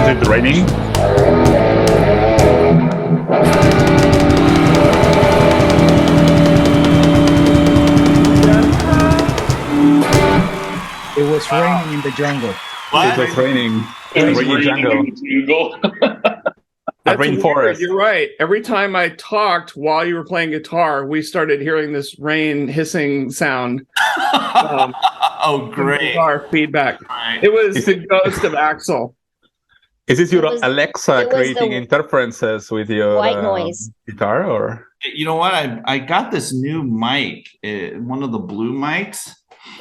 Is it raining? It was raining in the jungle. It was raining. It's Rainy jungle. That's rainforest. weird. You're right. Every time I talked while you were playing guitar, we started hearing this rain hissing sound. Oh, great. Guitar feedback. Right. It was the ghost of Axel. Is this your It was- Alexa it was creating the interferences with your white noise. guitar, or? You know what? I got this new mic, one of the blue mics.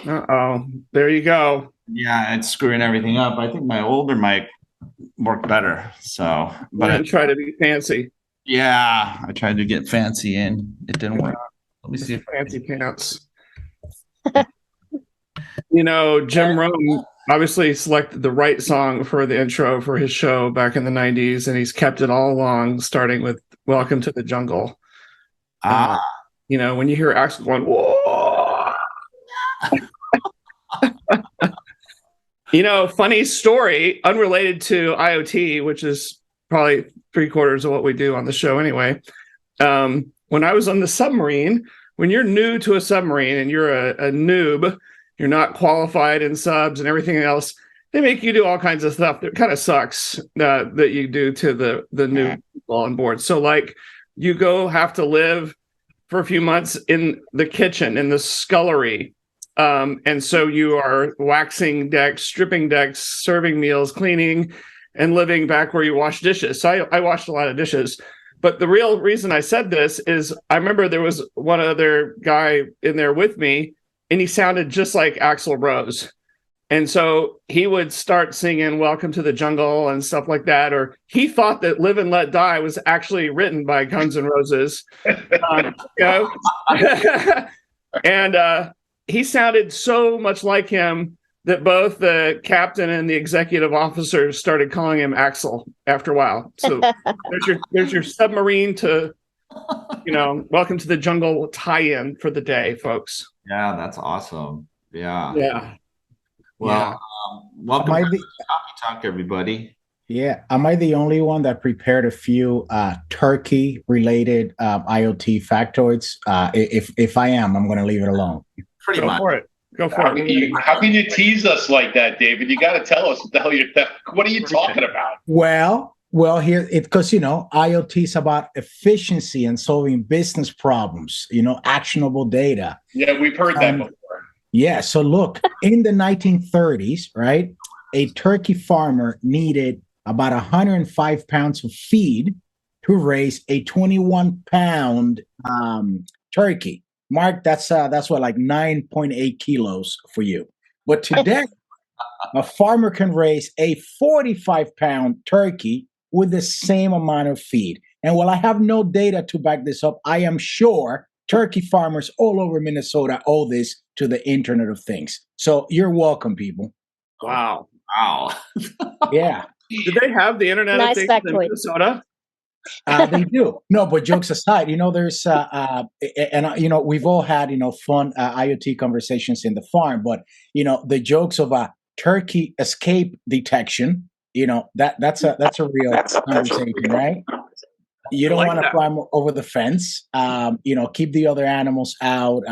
Uh-oh. There you go. Yeah, it's screwing everything up. I think my older mic worked better. So, but But try to be fancy. yeah, I tried to get fancy and it didn't work. Let me see if Fancy pants. Jim Rome obviously selected the right song for the intro for his show back in the 90s, and he's kept it all along, starting with Welcome to the Jungle. When you hear Axel going, whoa. Funny story, unrelated to IoT, which is probably 3/4 of what we do on the show anyway. When I was on the submarine, when you're new to a submarine and you're a noob, you're not qualified in subs and everything else, they make you do all kinds of stuff that kind of sucks that you do to the new people on board. So like you have to live for a few months in the kitchen, in the scullery. And so you are waxing decks, stripping decks, serving meals, cleaning, and living back where you wash dishes. So I washed a lot of dishes. But the real reason I said this is I remember there was one other guy in there with me, and he sounded just like Axl Rose. And so he would start singing Welcome to the Jungle and stuff like that. Or he thought that Live and Let Die was actually written by Guns N' Roses. And he sounded so much like him that both the captain and the executive officers started calling him Axel after a while. So there's your submarine to, Welcome to the Jungle tie-in for the day, folks. Yeah, that's awesome. Yeah. Yeah. Well, welcome to Coffee Talk, everybody. Yeah. Am I the only one that prepared a few turkey-related IoT factoids? If I am, I'm going to leave it alone. Pretty much. Go for it. How can you tease us like that, David? You got to tell us what the hell what are you talking about? Well, here because IoT is about efficiency and solving business problems. Actionable data. Yeah, we've heard that before. Yeah. So look, in the 1930s, right, a turkey farmer needed about 105 pounds of feed to raise a 21-pound turkey. Mark, that's what, like 9.8 kilos for you. But today, a farmer can raise a 45-pound turkey with the same amount of feed. And while I have no data to back this up, I am sure turkey farmers all over Minnesota owe this to the Internet of Things. So you're welcome, people. Wow. Yeah. Do they have the Internet of Things in Minnesota? They do. No, but jokes aside, there's we've all had fun IoT conversations in the farm, but the jokes of a turkey escape detection, that's a real conversation, right? You don't want to climb over the fence. Keep the other animals out.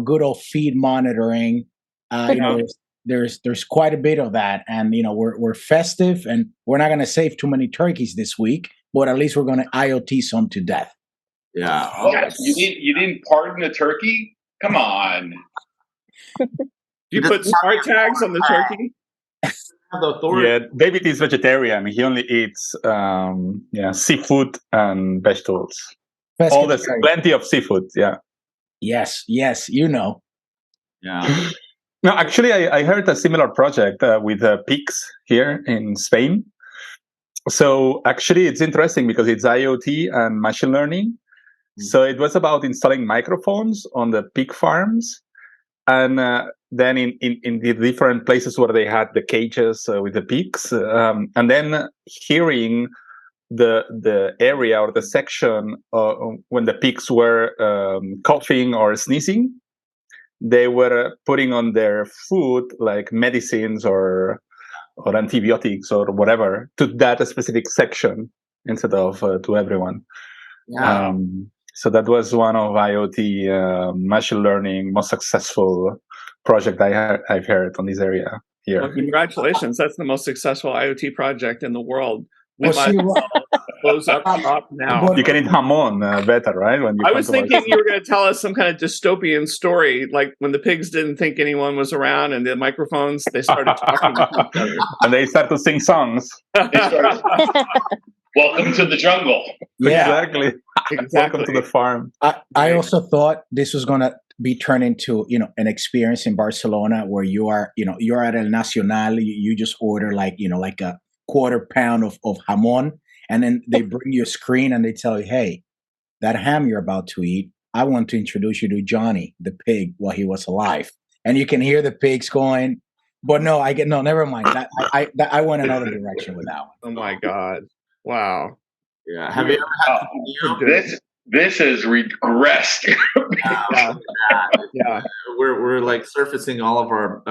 Good old feed monitoring. There's quite a bit of that, and we're festive, and we're not going to save too many turkeys this week. But at least we're going to IoT some to death. Yeah. Yes. You didn't pardon the turkey? Come on. You put smart tags on the turkey? Yeah, David is vegetarian. He only eats seafood and vegetables. Plenty of seafood. Yeah. Yes. Yeah. No, actually, I heard a similar project with pigs here in Spain. So actually, it's interesting because it's IoT and machine learning. Mm-hmm. So it was about installing microphones on the pig farms, and then in the different places where they had the cages with the pigs, and then hearing the area or the section when the pigs were coughing or sneezing, they were putting on their food like medicines or or antibiotics or whatever to that specific section instead of to everyone. Yeah. So that was one of IoT machine learning most successful project I've heard on this area here. Well, congratulations. That's the most successful IoT project in the world. We Well, might see, as well close up shop now. but- You can eat hamon better, right? When you I come was to thinking Barcelona. you were going to tell us some kind of dystopian story, like when the pigs didn't think anyone was around and the microphones, they started talking to each other. And they start to sing songs. Welcome to the jungle. yeah, Exactly. Exactly. Welcome to the farm. I also thought this was going to be turned into, an experience in Barcelona where you're at El Nacional, you just order like a quarter pound of jamon, and then they bring you a screen and they tell you, hey, that ham you're about to eat, I want to introduce you to Johnny, the pig, while he was alive. And you can hear the pigs going, but no, never mind. That I went another direction with that one. Oh my God. Wow. Yeah. Have you ever had This has regressed. Yeah. we're like surfacing all of our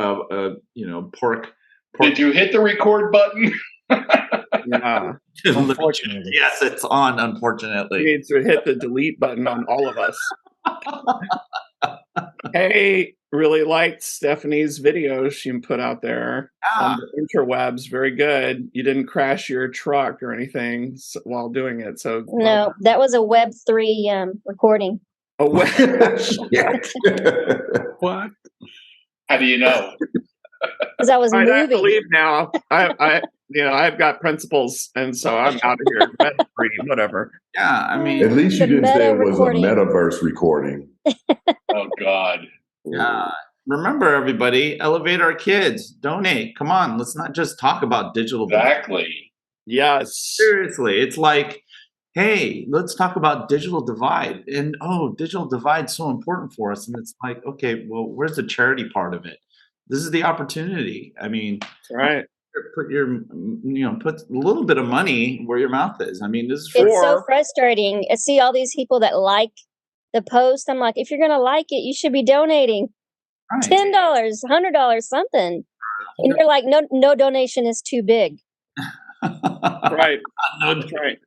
pork. Did you hit the record button? Yeah. Unfortunately. Yes, it's on, You unfortunately. need to hit the delete button on all of us. Hey, really liked Stephanie's videos she put out there on the interwebs. Very good. You didn't crash your truck or anything while doing it. So No, that was a Web3 recording. Oh, well, What? How do you know? Because I was I have to moving. leave now. I've got principles, and so I'm out of here. Web3, whatever. Yeah, I mean, At least you The didn't say it meta was a recording. metaverse recording. Oh God. remember, everybody, elevate our kids, donate. Come on, let's not just talk about digital. Exactly. Yes. Seriously, it's like, hey, let's talk about digital divide. And digital divide's so important for us. And it's like, okay, well, where's the charity part of it? This is the opportunity. I mean, That's right. put put a little bit of money where your mouth is. I mean, this is It's so Or- frustrating. I see all these people that like the post. I'm like, if you're gonna like it, you should be donating right. $10, $100, something. And you're like, no donation is too big. Right. No, That's right.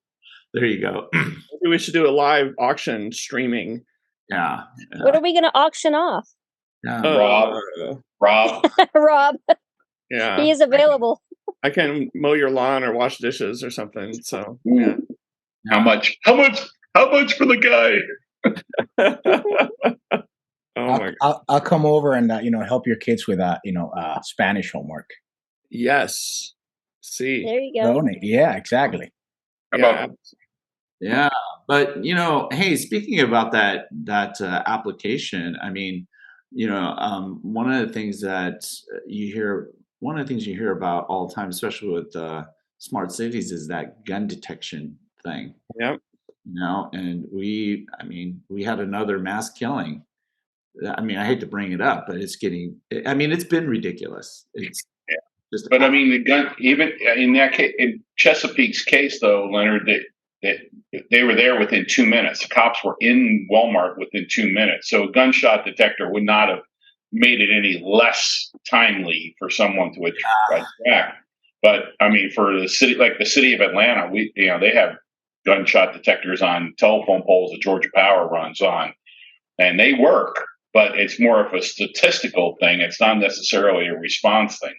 there you go. Maybe we should do a live auction streaming. Yeah. What are we gonna auction off? Yeah. Rob. Rob, Yeah. he is available. I can mow your lawn or wash dishes or something. So yeah. How much? How much for the guy? Oh my God. I'll come over and help your kids with Spanish homework. Yes. See. There you go. Donate. Yeah, exactly. How Yeah. about Yeah, but hey, speaking about that application, I mean, one of the things that you hear about all the time, especially with smart cities, is that gun detection thing. Yep. And we had another mass killing. I mean, I hate to bring it up, but it's been ridiculous. It's just. But I mean, the gun. Even in that case, in Chesapeake's case, though, Leonard, they were there within 2 minutes. The cops were in Walmart within 2 minutes. So a gunshot detector would not have made it any less timely for someone to attack. But I mean, for the city, like the city of Atlanta, they have gunshot detectors on telephone poles that Georgia Power runs on, and they work. But it's more of a statistical thing. It's not necessarily a response thing.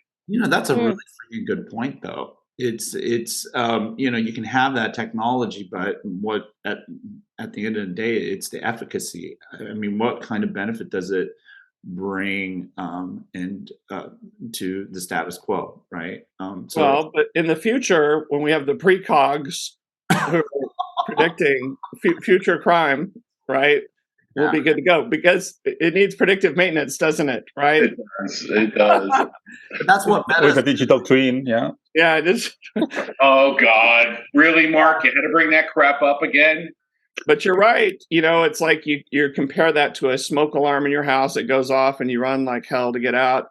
That's a really freaking good point, though. It's you can have that technology, but what at the end of the day, it's the efficacy. I mean, what kind of benefit does it bring to the status quo, right? Well, but in the future, when we have the precogs who are predicting future crime, right? We'll be good to go because it needs predictive maintenance, doesn't it? Right? It does. But that's what With matters. a digital twin, yeah. Yeah, it is. Oh God, really, Mark? You had to bring that crap up again? But you're right. It's like you compare that to a smoke alarm in your house. It goes off and you run like hell to get out.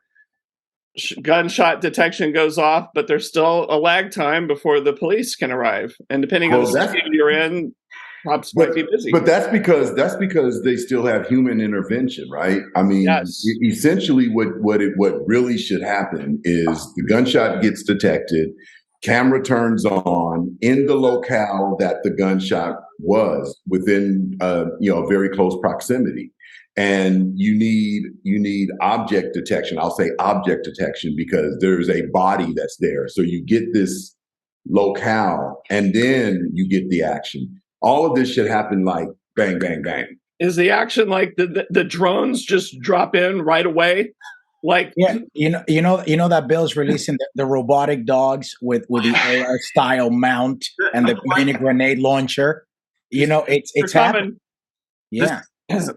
Gunshot detection goes off, but there's still a lag time before the police can arrive. And depending on the city you're in, Cops might be busy. But that's because they still have human intervention, right? I mean, Yes. essentially, what really should happen is the gunshot gets detected, camera turns on in the locale that the gunshot was within, very close proximity, and you need object detection. I'll say object detection because there's a body that's there, so you get this locale, and then you get the action. All of this should happen like bang, bang, bang. Is the action like the drones just drop in right away? Like, Yeah, you know that Bill's releasing the robotic dogs with the AR style mount and the mini grenade launcher. It's they're happening. coming. Yeah.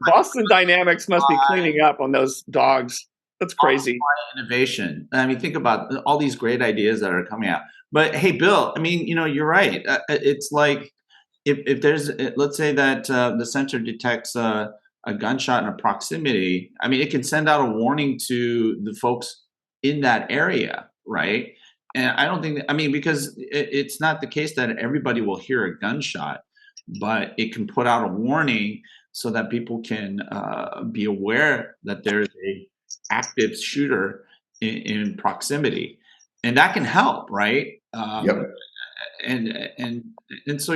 Boston Dynamics must be cleaning up on those dogs. That's crazy. Innovation. I mean, think about all these great ideas that are coming out. But hey, Bill, I mean, you're right. It's like if there's, let's say that the sensor detects a gunshot in a proximity. I mean, it can send out a warning to the folks in that area, right? And I don't think, because it's not the case that everybody will hear a gunshot, but it can put out a warning so that people can be aware that there's a active shooter in proximity, and that can help, right? Yep. And so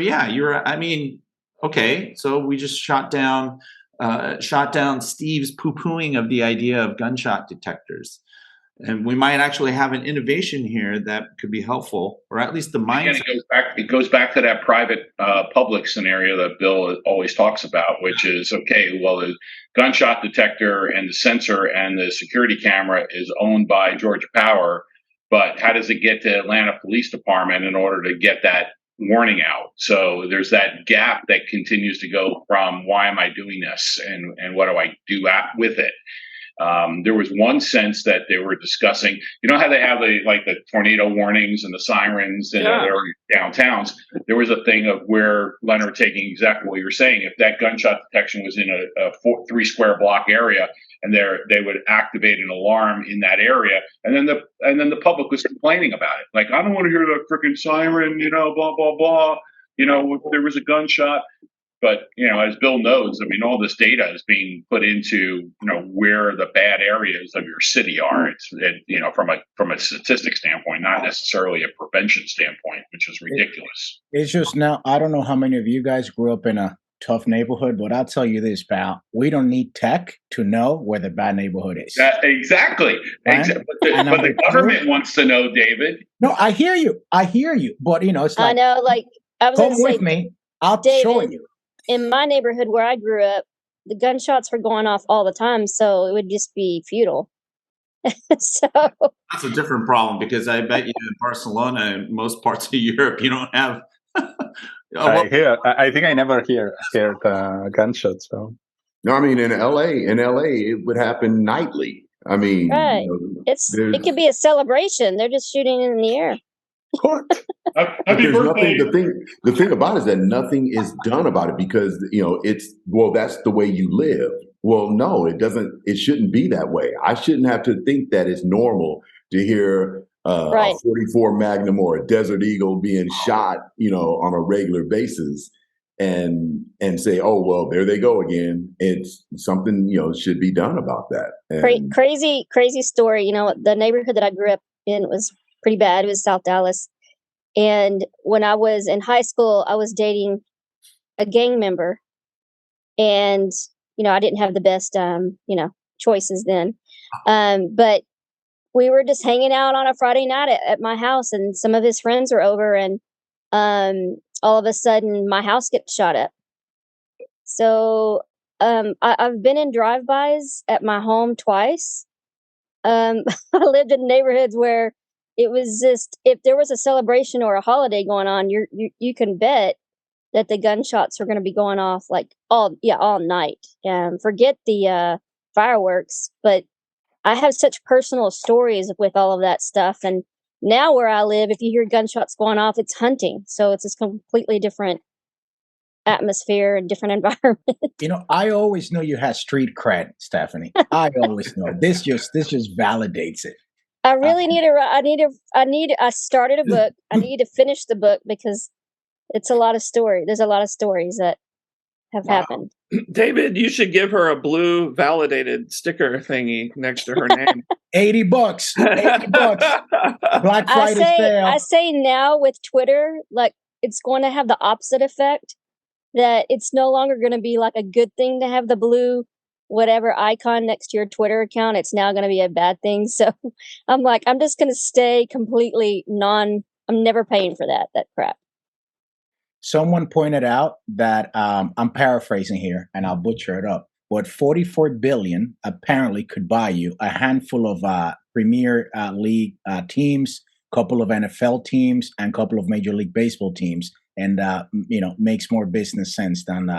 okay, so we just shot down Steve's poo-pooing of the idea of gunshot detectors, and we might actually have an innovation here that could be helpful, or at least the mindset. It goes back to that private public scenario that Bill always talks about, which is, okay, well, the gunshot detector and the sensor and the security camera is owned by Georgia Power, but how does it get to Atlanta Police Department in order to get that warning out? So there's that gap that continues to go from why am I doing this and what do I do with it? There was one sense that they were discussing, how they have the tornado warnings and the sirens in their downtowns. There was a thing of where, Leonard, taking exactly what you were saying, if that gunshot detection was in a 3 square block area, and they would activate an alarm in that area, and then the public was complaining about it, like, I don't want to hear that freaking siren, blah blah blah. There was a gunshot. But, as Bill knows, all this data is being put into, where the bad areas of your city are. It's, from a statistics standpoint, not necessarily a prevention standpoint, which is ridiculous. It's just now, I don't know how many of you guys grew up in a tough neighborhood, but I'll tell you this, pal. We don't need tech to know where the bad neighborhood is. Exactly. Right? But the government wants to know, David. No, I hear you. But, it's like, I know, like, I was come with me. I'll show you. In my neighborhood where I grew up, the gunshots were going off all the time, so it would just be futile. So that's a different problem, because I bet you in Barcelona and most parts of Europe you don't have. I think I never heard gunshots. So no, in LA it would happen nightly. Right. It could be a celebration. They're just shooting in the air. what? Happy birthday. The thing about it is that nothing is done about it, because that's the way you live. Well, no, it doesn't. It shouldn't be that way. I shouldn't have to think that it's normal to hear a 44 Magnum or a Desert Eagle being shot, on a regular basis, and say, oh well, there they go again. It's something should be done about that. And crazy story. The neighborhood that I grew up in was pretty bad. It was South Dallas. And when I was in high school, I was dating a gang member, and, I didn't have the best, choices then. But we were just hanging out on a Friday night at my house, and some of his friends were over, and all of a sudden my house gets shot up. So I've been in drive-bys at my home twice. I lived in neighborhoods where it was just, if there was a celebration or a holiday going on, you can bet that the gunshots are going to be going off all night. Forget the fireworks, but I have such personal stories with all of that stuff. And now where I live, if you hear gunshots going off, it's hunting. So it's a completely different atmosphere and different environment. I always knew you had street cred, Stephanie. I always know. This just validates it. I really need to. I started a book. I need to finish the book because It's a lot of story. There's a lot of stories that have Wow. happened. David, you should give her a blue validated sticker thingy next to her name. $80. $80. Black I Friday sale. say now with Twitter, like it's going to have the opposite effect. That it's no longer going to be like a good thing to have the blue whatever icon next to your Twitter account. It's now going to be a bad thing. So I'm like, I'm just going to stay completely I'm never paying for that crap. Someone pointed out that I'm paraphrasing here and I'll butcher it up, but 44 billion apparently could buy you a handful of Premier League teams, couple of NFL teams, and couple of Major League Baseball teams. And makes more business sense than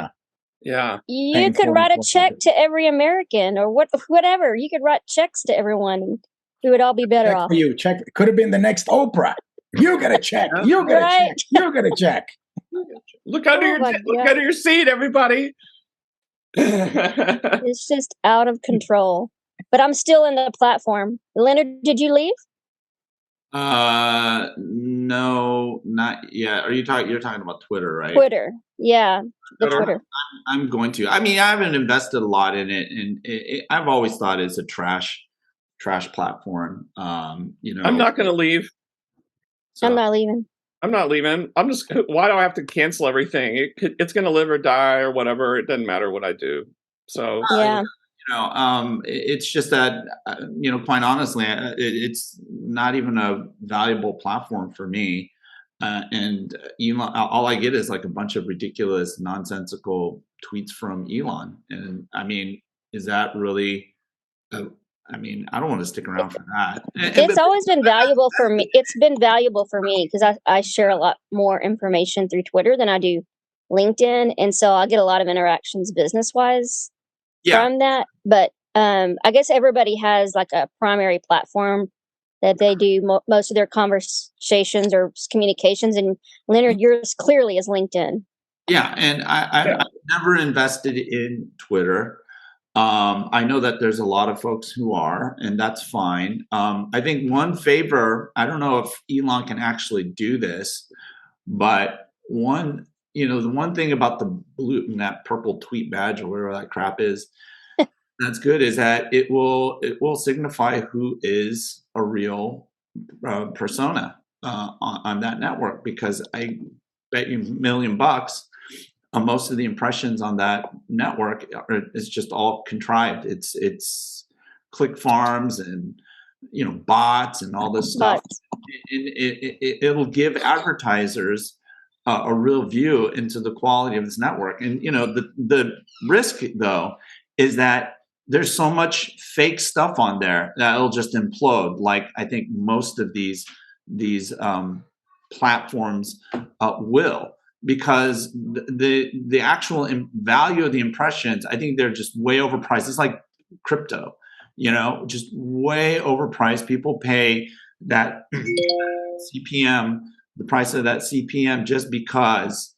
yeah. You could write a check to every American or whatever. You could write checks to everyone. We would all be better check off. For you, check could have been the next Oprah. You get a check. You get a check. You get a check. Look under your seat, everybody. It's just out of control. But I'm still in the platform. Leonard, did you leave? No, not yet. You're talking about Twitter, right? Twitter. Yeah. Twitter. I'm going to. I mean, I haven't invested a lot in it, and I've always thought it's a trash platform. I'm not going to leave. So. I'm not leaving. I'm just. Why do I have to cancel everything? It's going to live or die or whatever. It doesn't matter what I do. So yeah. It's just that, quite honestly, it's not even a valuable platform for me. And Elon, all I get is like a bunch of ridiculous, nonsensical tweets from Elon. And I mean, is that really? I don't want to stick around for that. It's always been valuable for me. It's been valuable for me because I share a lot more information through Twitter than I do LinkedIn, and so I get a lot of interactions business-wise. From that, but I guess everybody has like a primary platform that they do most of their conversations or communications. And Leonard, yours clearly is LinkedIn. Yeah, and I've never invested in Twitter. I know that there's a lot of folks who are, and that's fine. I think one favor, I don't know if Elon can actually do this, but the one thing about the blue and that purple tweet badge or whatever that crap is, that's good, is that it will signify who is a real persona on that network, because I bet you $1 million most of the impressions on that network is just all contrived. It's click farms and bots and all this stuff. It'll give advertisers a real view into the quality of this network. And the risk though is that there's so much fake stuff on there that it'll just implode. Like I think most of these platforms will, because the actual value of the impressions, I think they're just way overpriced. It's like crypto, just way overpriced. People pay that CPM, the price of that CPM, just because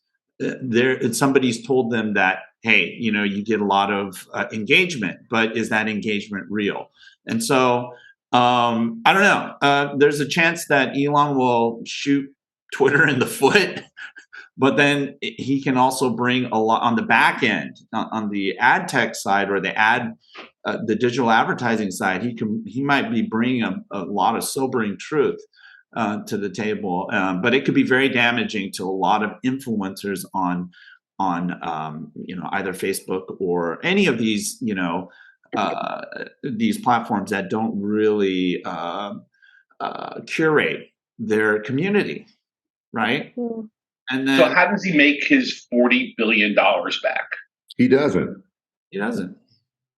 somebody's told them that, hey, you get a lot of engagement, but is that engagement real? And so I don't know. There's a chance that Elon will shoot Twitter in the foot, but then he can also bring a lot on the back end, on the ad tech side or the digital advertising side. He might be bringing a lot of sobering truth to the table, but it could be very damaging to a lot of influencers on either Facebook or any of these these platforms that don't really curate their community, right? Mm. And then, so how does he make his $40 billion back? He doesn't.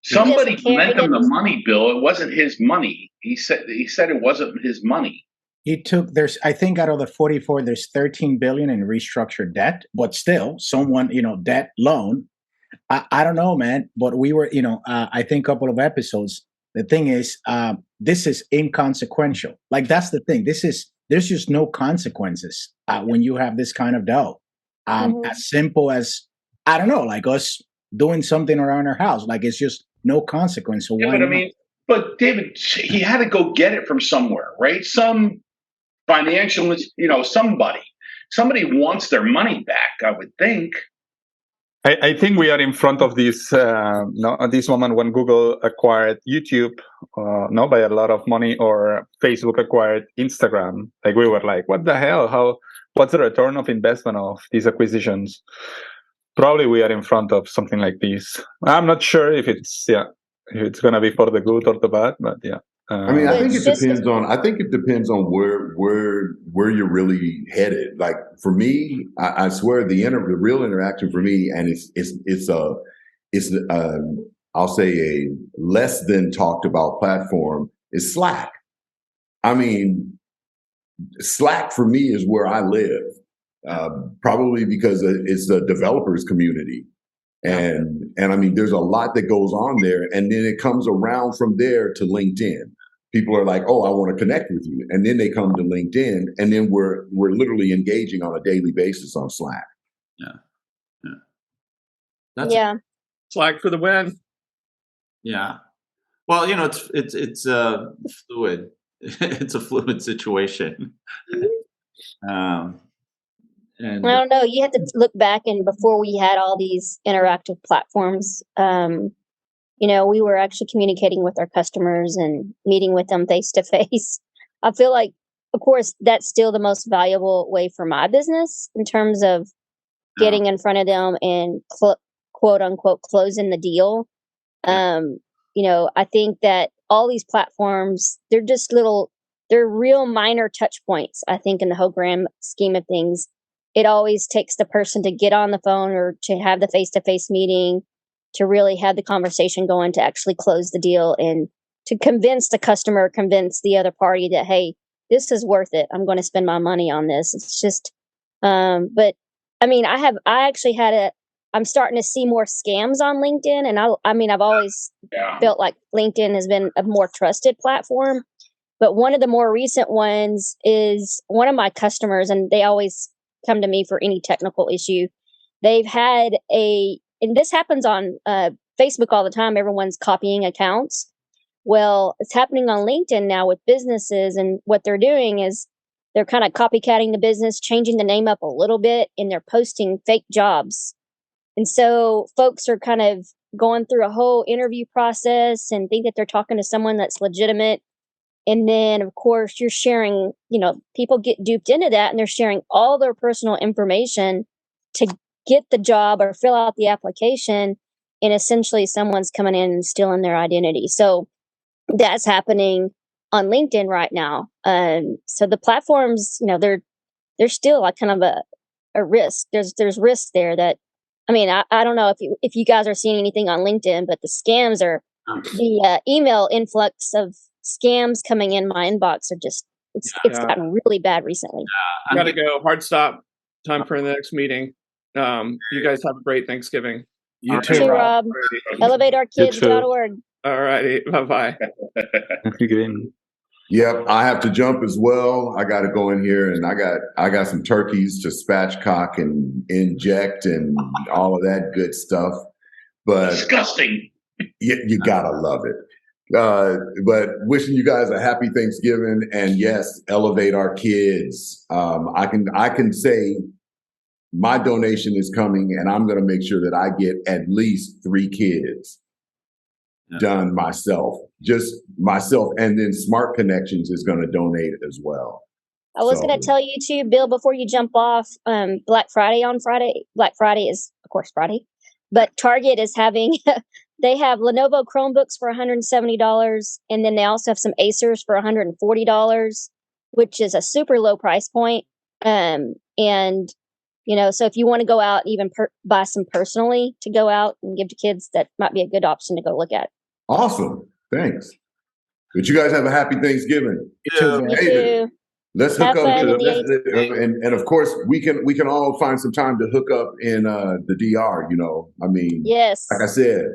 Somebody lent him the money, Bill. It wasn't his money. He said it wasn't his money. I think out of the 44, there's 13 billion in restructured debt, but still someone, debt loan. I don't know, man, but we were, I think a couple of episodes, the thing is, this is inconsequential. Like that's the thing. There's just no consequences when you have this kind of dough. As simple as, I don't know, like us doing something around our house. Like it's just no consequence. So but David, he had to go get it from somewhere, right? Some financialist, somebody. somebody wants their money back, I would think. I think we are in front of this this moment when Google acquired YouTube, by a lot of money, or Facebook acquired Instagram. Like, we were like, what the hell? What's the return of investment of these acquisitions? Probably we are in front of something like this. I'm not sure if it's gonna be for the good or the bad, but yeah. I mean, I But think it's it just- depends on. I think it depends on where you're really headed. Like for me, I swear the real interaction for me, and it's I'll say a less than talked about platform is Slack. I mean, Slack for me is where I live, probably because it's a developers community. And I mean, there's a lot that goes on there, and then it comes around from there to LinkedIn. People are like, "Oh, I want to connect with you," and then they come to LinkedIn, and then we're literally engaging on a daily basis on Slack. That's Slack for the win. Yeah. Well, it's fluid. It's a fluid situation. And I don't know. You have to look back, and before we had all these interactive platforms, we were actually communicating with our customers and meeting with them face to face. I feel like, of course, that's still the most valuable way for my business in terms of getting in front of them and quote unquote closing the deal. I think that all these platforms, they're real minor touch points. I think in the whole grand scheme of things, it always takes the person to get on the phone or to have the face-to-face meeting to really have the conversation going to actually close the deal and to convince the customer, convince the other party that, hey, this is worth it. I'm going to spend my money on this. It's just, but I mean, I'm starting to see more scams on LinkedIn. And I've always felt like LinkedIn has been a more trusted platform. But one of the more recent ones is one of my customers, and they always come to me for any technical issue. They've had and this happens on Facebook all the time. Everyone's copying accounts. Well, it's happening on LinkedIn now with businesses, and what they're doing is they're kind of copycatting the business, changing the name up a little bit, and they're posting fake jobs. And so folks are kind of going through a whole interview process and think that they're talking to someone that's legitimate. And then, of course, you're sharing, people get duped into that, and they're sharing all their personal information to get the job or fill out the application. And essentially someone's coming in and stealing their identity. So that's happening on LinkedIn right now. So the platforms, they're still like kind of a risk. There's risk there that, I don't know if you guys are seeing anything on LinkedIn, but the scams are the email influx of scams coming in my inbox are just it's gotten really bad recently. Gotta go. Hard stop. Time for the next meeting. You guys have a great Thanksgiving. You too, Rob. ElevateOurKids.org. All righty. Bye-bye. Yep, I have to jump as well. I got to go in here, and I got some turkeys to spatchcock and inject and all of that good stuff. But disgusting. You gotta love it. But wishing you guys a happy Thanksgiving, and yes, elevate our kids. I can say my donation is coming, and I'm going to make sure that I get at least 3 kids done myself, just myself, and then Smart Connections is going to donate as well. I was going to tell you too, Bill, before you jump off, Black Friday on Friday. Black Friday is, of course, Friday, but Target is having. They have Lenovo Chromebooks for $170, and then they also have some Acers for $140, which is a super low price point. So if you want to go out, even buy some personally to go out and give to kids, that might be a good option to go look at. Awesome. Thanks. But you guys have a happy Thanksgiving. You too. Let's hook up, and of course we can all find some time to hook up in the DR. Yes, like I said,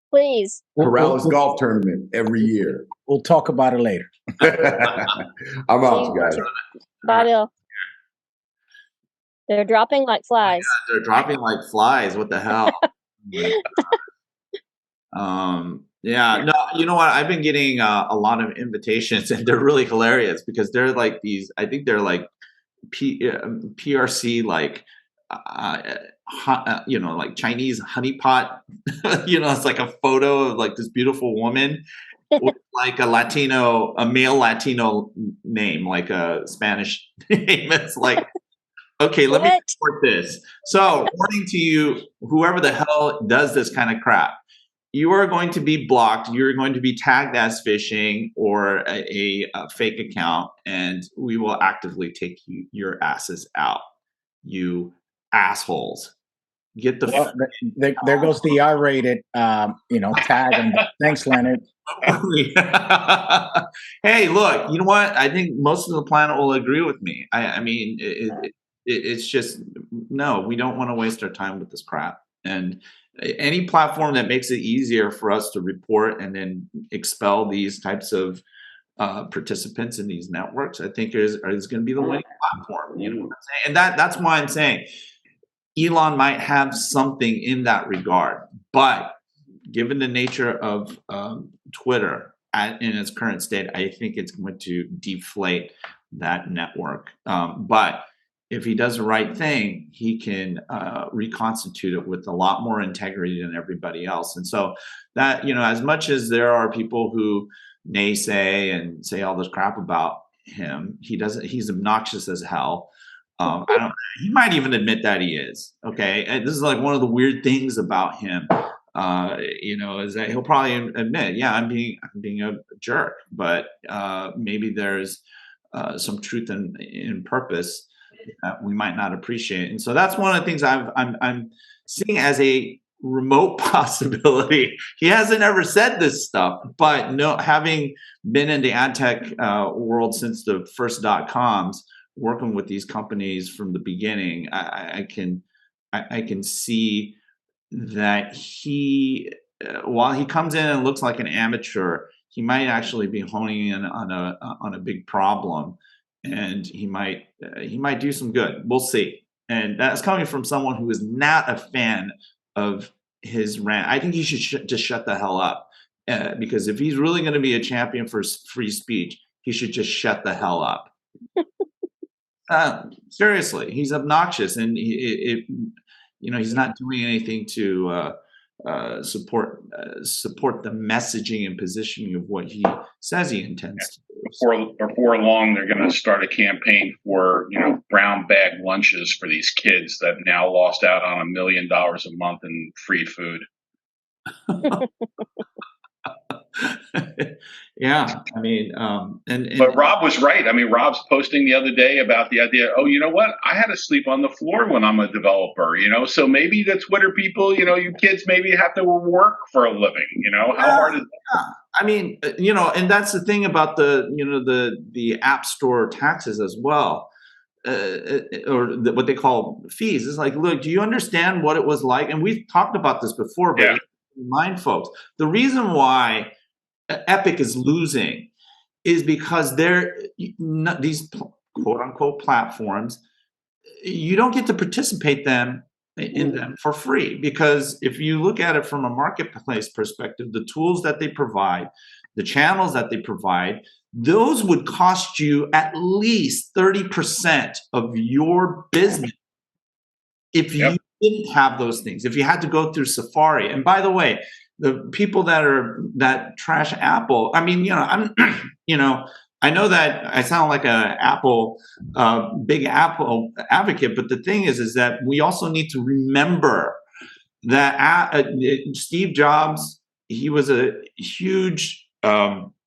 please. Corrales Golf Tournament every year. We'll talk about it later. I'm out, guys. Bye, Bill. They're dropping like flies. Yeah, they're dropping like flies. What the hell? Yeah, no, you know what? I've been getting a lot of invitations, and they're really hilarious because they're like these. I think they're like PRC, like like Chinese honeypot. It's like a photo of like this beautiful woman with like a male Latino name, like a Spanish name. It's like, okay, let me What? report this. So, warning to you, whoever the hell does this kind of crap, you are going to be blocked. You're going to be tagged as phishing or a fake account, and we will actively take your asses out. You assholes. Get the Well, there goes the R-rated, tag. And thanks, Leonard. Hey, look, you know what? I think most of the planet will agree with me. I mean, it's just, no, we don't want to waste our time with this crap. And any platform that makes it easier for us to report and then expel these types of participants in these networks, I think is going to be the winning platform. You know what I'm saying? And that's why I'm saying Elon might have something in that regard, but given the nature of Twitter in its current state, I think it's going to deflate that network. But if he does the right thing, he can reconstitute it with a lot more integrity than everybody else. And so that, as much as there are people who naysay and say all this crap about him, he's obnoxious as hell. He might even admit that he is. Okay. And this is like one of the weird things about him, is that he'll probably admit, yeah, I'm being a jerk, but maybe there's some truth in purpose that we might not appreciate. And so that's one of the things I'm seeing as a remote possibility. He hasn't ever said this stuff, but no, having been in the ad tech world since the first .coms, working with these companies from the beginning, I can see that he, while he comes in and looks like an amateur, he might actually be honing in on a big problem, and he might do some good. We'll see. And that's coming from someone who is not a fan of his rant. I think he should just shut the hell up, because if he's really going to be a champion for free speech, he should just shut the hell up. Seriously, he's obnoxious, and he's not doing anything to support the messaging and positioning of what he says he intends to do. Before long, they're going to start a campaign for brown bag lunches for these kids that now lost out on $1 million a month in free food. Yeah, I mean, but Rob was right. I mean, Rob's posting the other day about the idea. Oh, you know what? I had to sleep on the floor when I'm a developer. So maybe the Twitter people, you kids maybe have to work for a living. How hard is that? Yeah. I mean, and that's the thing about the App Store taxes as well, or what they call fees. It's like, look, do you understand what it was like? And we've talked about this before, but remind folks, the reason why Epic is losing is because these quote unquote platforms, you don't get to participate in them for free, because if you look at it from a marketplace perspective, the tools that they provide, the channels that they provide, those would cost you at least 30% of your business if you didn't have those things, if you had to go through Safari. And by the way, the people that trash Apple, I mean, I know that I sound like a big Apple advocate, but the thing is that we also need to remember that Steve Jobs, he was a huge, he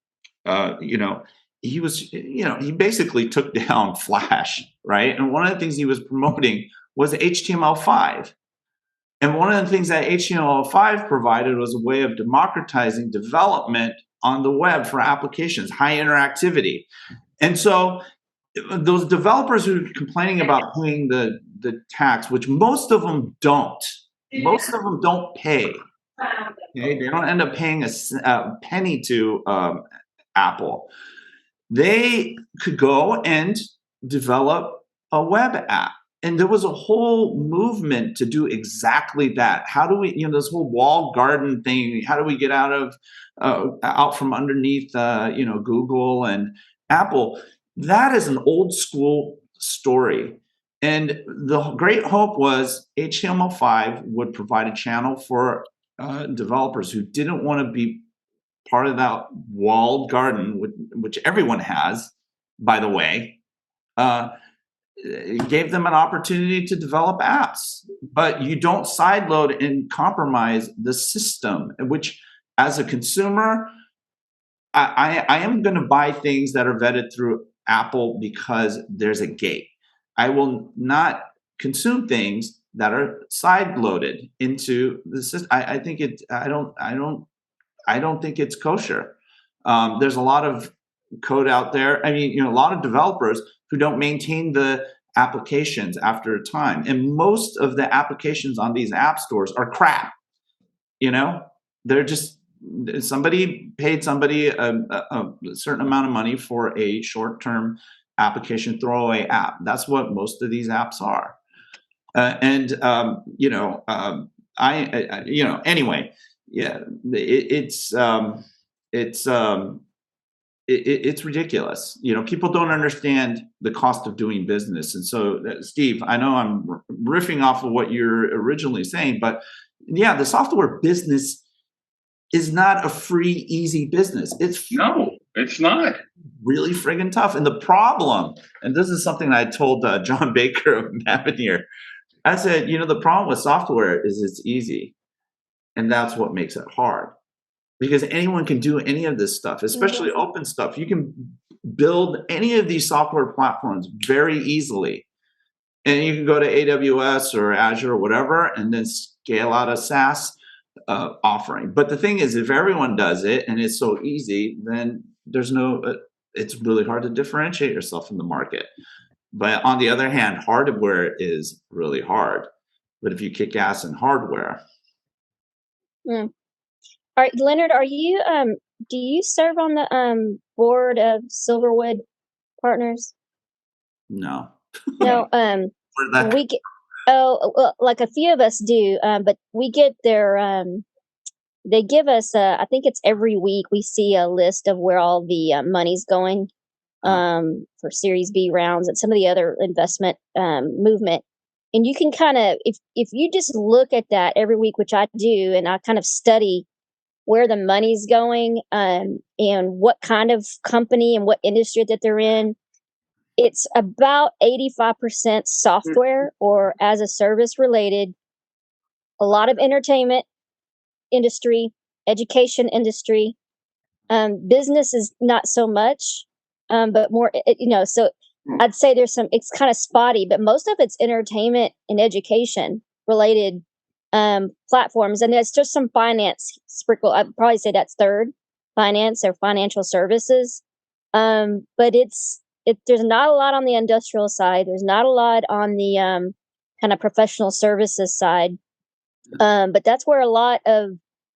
basically took down Flash, right? And one of the things he was promoting was HTML5. And one of the things that HTML5 provided was a way of democratizing development on the web for applications, high interactivity. And so those developers who are complaining about paying the tax, which most of them don't pay. Okay? They don't end up paying a penny to Apple. They could go and develop a web app. And there was a whole movement to do exactly that. How do we, this whole walled garden thing, how do we get out from underneath, Google and Apple? That is an old school story. And the great hope was HTML5 would provide a channel for developers who didn't want to be part of that walled garden, which everyone has, by the way. It gave them an opportunity to develop apps, but you don't sideload and compromise the system, which as a consumer, I am going to buy things that are vetted through Apple because there's a gate. I will not consume things that are side loaded into the system. I think it. I don't think it's kosher. There's a lot of code out there. I mean, a lot of developers who don't maintain the applications after a time, and most of the applications on these app stores are crap. They're just somebody paid somebody a certain amount of money for a short-term application throwaway app. That's what most of these apps are. Anyway, yeah, it's ridiculous. People don't understand the cost of doing business. And so, Steve, I know I'm riffing off of what you're originally saying, but yeah, the software business is not a free, easy business. No, it's not. Really friggin' tough. And the problem, and this is something I told John Baker of Mavenir, I said, the problem with software is it's easy. And that's what makes it hard. Because anyone can do any of this stuff, especially open stuff. You can build any of these software platforms very easily. And you can go to AWS or Azure or whatever, and then scale out a SaaS offering. But the thing is, if everyone does it and it's so easy, then it's really hard to differentiate yourself in the market. But on the other hand, hardware is really hard. But if you kick ass in hardware. All right, Leonard, do you serve on the board of Silverwood Partners? No. No. We get, like a few of us do, but we get their. They give us. I think it's every week we see a list of where all the money's going, for Series B rounds and some of the other investment movement. And you can kind of, if you just look at that every week, which I do, and I kind of study where the money's going, and what kind of company and what industry that they're in. It's about 85% software or as a service related, a lot of entertainment industry, education industry, business is not so much, but more, so I'd say it's kind of spotty, but most of it's entertainment and education related platforms. And there's just some finance sprinkle. I'd probably say that's third, finance or financial services. But there's not a lot on the industrial side. There's not a lot on the kind of professional services side. But that's where a lot of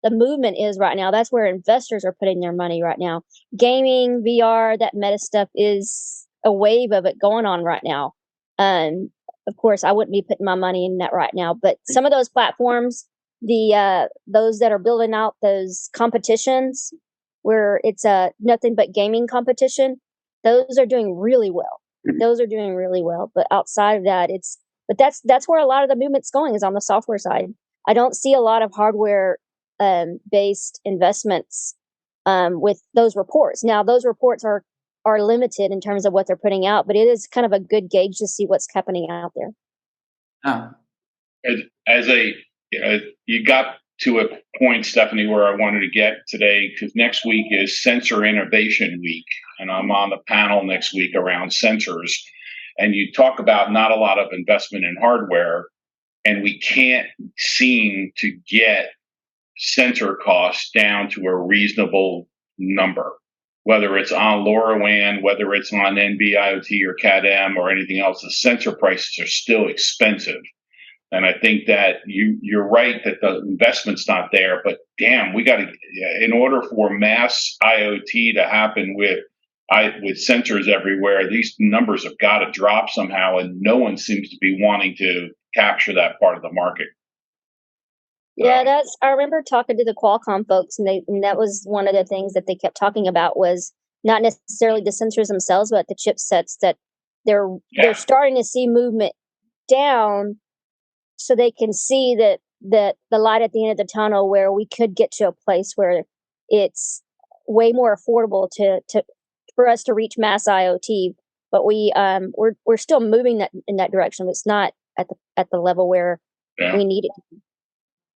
the movement is right now. That's where investors are putting their money right now. Gaming, VR, that meta stuff is a wave of it going on right now. Of course, I wouldn't be putting my money in that right now. But some of those platforms, those that are building out those competitions where it's nothing but gaming competition, those are doing really well. But outside of that, that's where a lot of the movement's going, is on the software side. I don't see a lot of hardware based investments with those reports. Now, those reports are limited in terms of what they're putting out, but it is kind of a good gauge to see what's happening out there. You got to a point, Stephanie, where I wanted to get today, because next week is Sensor Innovation Week, and I'm on the panel next week around sensors. And you talk about not a lot of investment in hardware, and we can't seem to get sensor costs down to a reasonable number, whether it's on LoRaWAN, whether it's on NB-IoT or CAD-M or anything else. The sensor prices are still expensive. And I think that you're right that the investment's not there, but damn, we got to, in order for mass IoT to happen with sensors everywhere, these numbers have got to drop somehow, and no one seems to be wanting to capture that part of the market. Yeah, I remember talking to the Qualcomm folks, and that was one of the things that they kept talking about was not necessarily the sensors themselves, but the chipsets that they're starting to see movement down, so they can see that the light at the end of the tunnel, where we could get to a place where it's way more affordable to for us to reach mass IoT. But we're still moving in that direction. It's not at the level where we need it to be.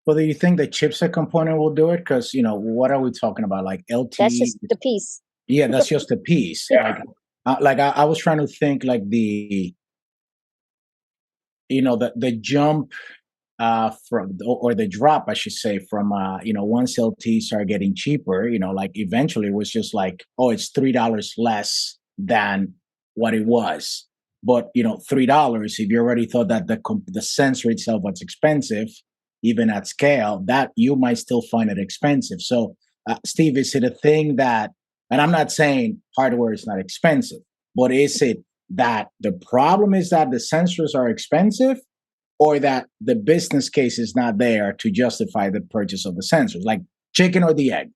Well, do you think the chipset component will do it? Because, what are we talking about? Like LTE? That's just the piece. Yeah, that's just a piece. Yeah. I was trying to think like the jump or the drop, I should say, from once LTE started getting cheaper, like eventually it was just like, oh, it's $3 less than what it was. But $3, if you already thought that the sensor itself was expensive, even at scale, that you might still find it expensive. So, Steve, is it a thing that, and I'm not saying hardware is not expensive, but is it that the problem is that the sensors are expensive, or that the business case is not there to justify the purchase of the sensors, like chicken or the egg?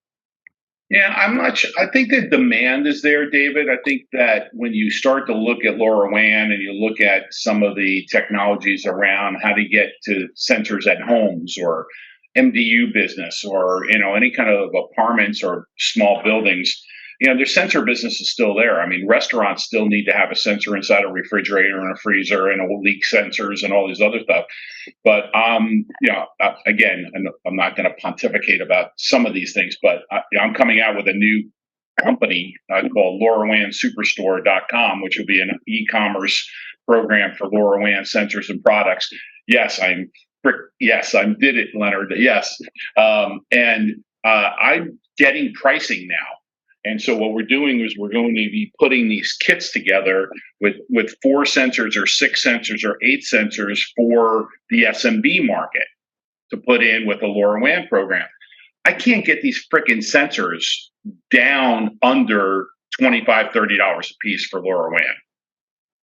Yeah, I'm not sure. I think the demand is there, David. I think that when you start to look at LoRaWAN and you look at some of the technologies around how to get to sensors at homes or MDU business or, any kind of apartments or small buildings, their sensor business is still there. I mean, restaurants still need to have a sensor inside a refrigerator and a freezer and leak sensors and all these other stuff. But, again, I'm not going to pontificate about some of these things, but I'm coming out with a new company called LoRaWANSuperstore.com, which will be an e-commerce program for LoRaWAN sensors and products. Yes, I did it, Leonard. Yes. And I'm getting pricing now. And so what we're doing is we're going to be putting these kits together with 4 sensors or 6 sensors or 8 sensors for the SMB market to put in with a LoRaWAN program. I can't get these freaking sensors down under $25, $30 a piece for LoRaWAN.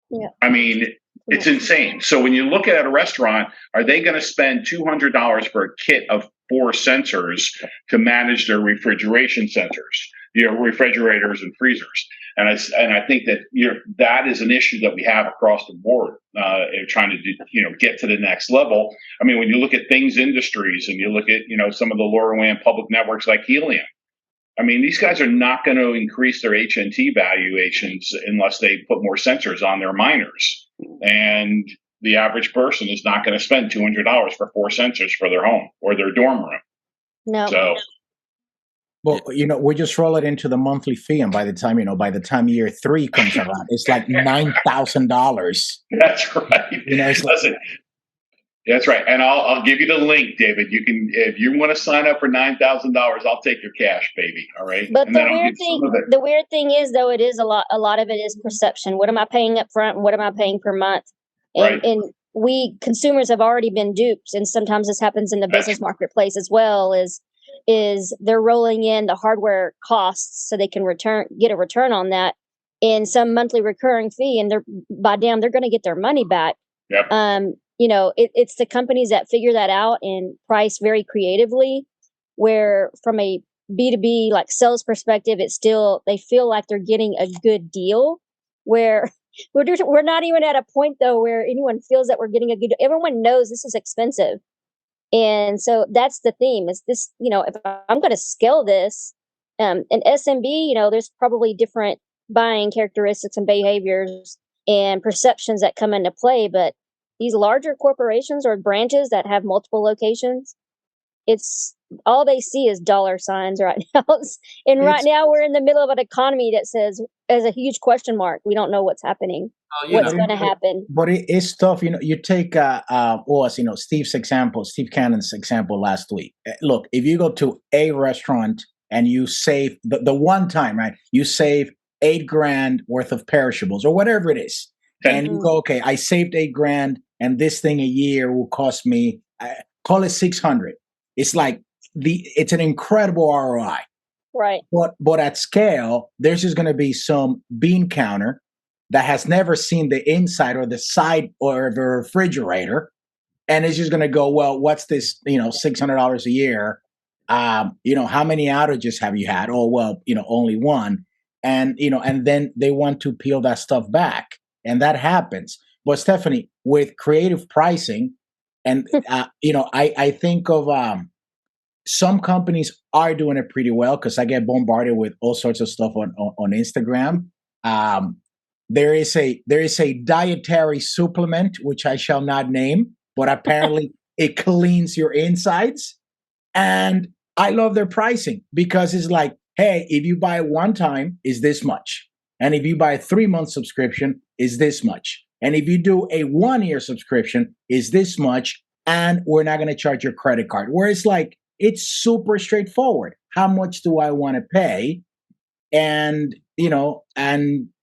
Yeah. I mean, it's insane. So when you look at a restaurant, are they going to spend $200 for a kit of 4 sensors to manage their refrigeration sensors? Refrigerators and freezers, and I think that that is an issue that we have across the board, trying to get to the next level. I mean, when you look at Things Industries and you look at some of the LoRaWAN public networks like Helium, I mean, these guys are not going to increase their HNT valuations unless they put more sensors on their miners, and the average person is not going to spend $200 for 4 sensors for their home or their dorm room. No. So. Well, we just roll it into the monthly fee, and by the time year 3 comes around, it's like $9,000. That's right. Listen, that's right. And I'll give you the link, David. You can, if you want to sign up for $9,000, I'll take your cash, baby. All right. But the weird thing is, though, it is a lot of it is perception. What am I paying up front, and what am I paying per month? And we consumers have already been duped, and sometimes this happens in the business marketplace as well. Is they're rolling in the hardware costs so they can get a return on that in some monthly recurring fee, and they're going to get their money back. Yep. It's the companies that figure that out and price very creatively, where from a B2B like sales perspective, they feel like they're getting a good deal, where we're not even at a point though where anyone feels that we're getting a good. Everyone knows this is expensive. And so that's the theme is this, if I'm going to scale this, an SMB, there's probably different buying characteristics and behaviors and perceptions that come into play. But these larger corporations or branches that have multiple locations, it's all they see is dollar signs right now. Right now we're in the middle of an economy that says, as a huge question mark, we don't know what's happening. What's going to happen? But it is tough. You take Steve Cannon's example last week. Look, if you go to a restaurant and you save the one time, right? You save $8,000 worth of perishables or whatever it is, and you go, okay, I saved $8,000, and this thing a year will cost me, call it $600. It's like it's an incredible ROI, right? But at scale, there's just going to be some bean counter that has never seen the inside or the side or the refrigerator, and it's just going to go, well, what's this? $600 a year. How many outages have you had? Oh, well, only one. And and then they want to peel that stuff back. and that happens. But Stephanie, with creative pricing, and I think of some companies are doing it pretty well because I get bombarded with all sorts of stuff on Instagram. There is a dietary supplement which I shall not name, but apparently it cleans your insides, and I love their pricing because it's like, hey, if you buy it one time, is this much, and if you buy a 3-month subscription, is this much, and if you do a 1-year subscription, is this much, and we're not going to charge your credit card. Where it's like, it's super straightforward. How much do I want to pay? And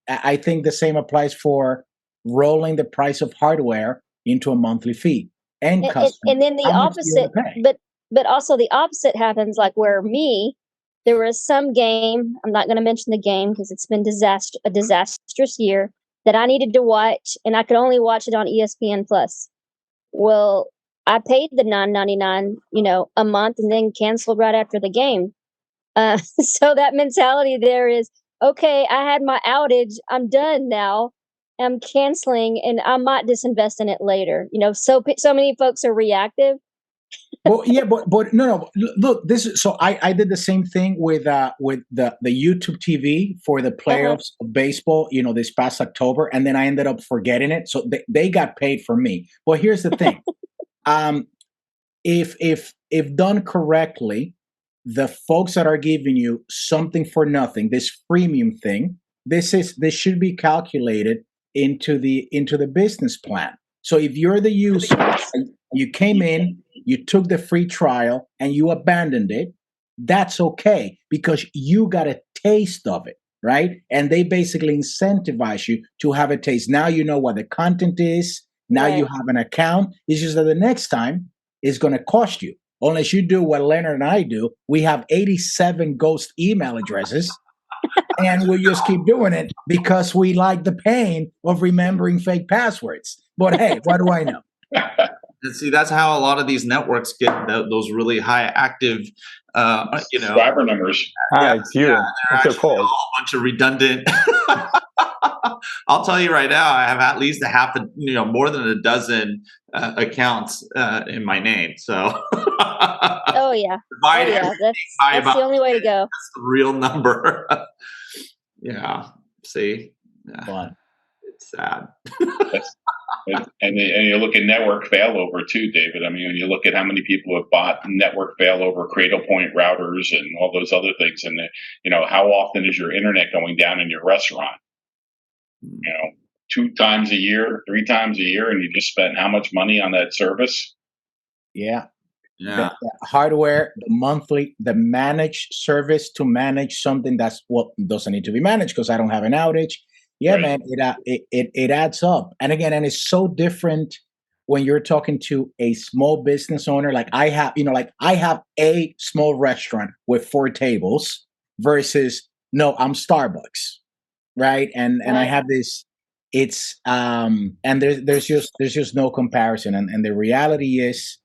I think the same applies for rolling the price of hardware into a monthly fee and custom. And then the opposite, but also the opposite happens, like where there was some game, I'm not going to mention the game because it's been a disastrous year, that I needed to watch, and I could only watch it on ESPN Plus. Well, I paid the $9.99, a month, and then canceled right after the game. So that mentality there is, okay, I had my outage, I'm done now, I'm canceling, and I might disinvest in it later. So many folks are reactive. Well, yeah, but no. Look, I did the same thing with the YouTube TV for the playoffs of baseball, this past October, and then I ended up forgetting it. So they got paid for me. But here's the thing. If done correctly, the folks that are giving you something for nothing, this freemium thing, this should be calculated into the business plan. So if you're the user, you came in, you took the free trial, and you abandoned it, that's okay because you got a taste of it, right? And they basically incentivize you to have a taste. Now you know what the content is. Now you have an account. It's just that the next time it's going to cost you. Unless you do what Leonard and I do, we have 87 ghost email addresses, and we just keep doing it because we like the pain of remembering fake passwords. But hey, what do I know? And see, that's how a lot of these networks get those really high active, subscriber numbers. It's you. It's your fault. A bunch of redundant. I'll tell you right now, I have at least more than a dozen accounts in my name. So. Oh yeah. That's the only way to go. That's the real number. Yeah. See. Yeah. Fun. It's sad. And you look at network failover too, David. I mean, when you look at how many people have bought network failover, Cradle Point routers, and all those other things, and how often is your internet going down in your restaurant? 2 times a year, 3 times a year, and you just spent how much money on that service? Yeah. The hardware, the managed service to manage something that's doesn't need to be managed because I don't have an outage. Yeah, right. Man, it adds up. And again, it's so different when you're talking to a small business owner. Like I have a small restaurant with 4 tables versus I'm Starbucks, right? And I have this. It's and there's just no comparison. And the reality is,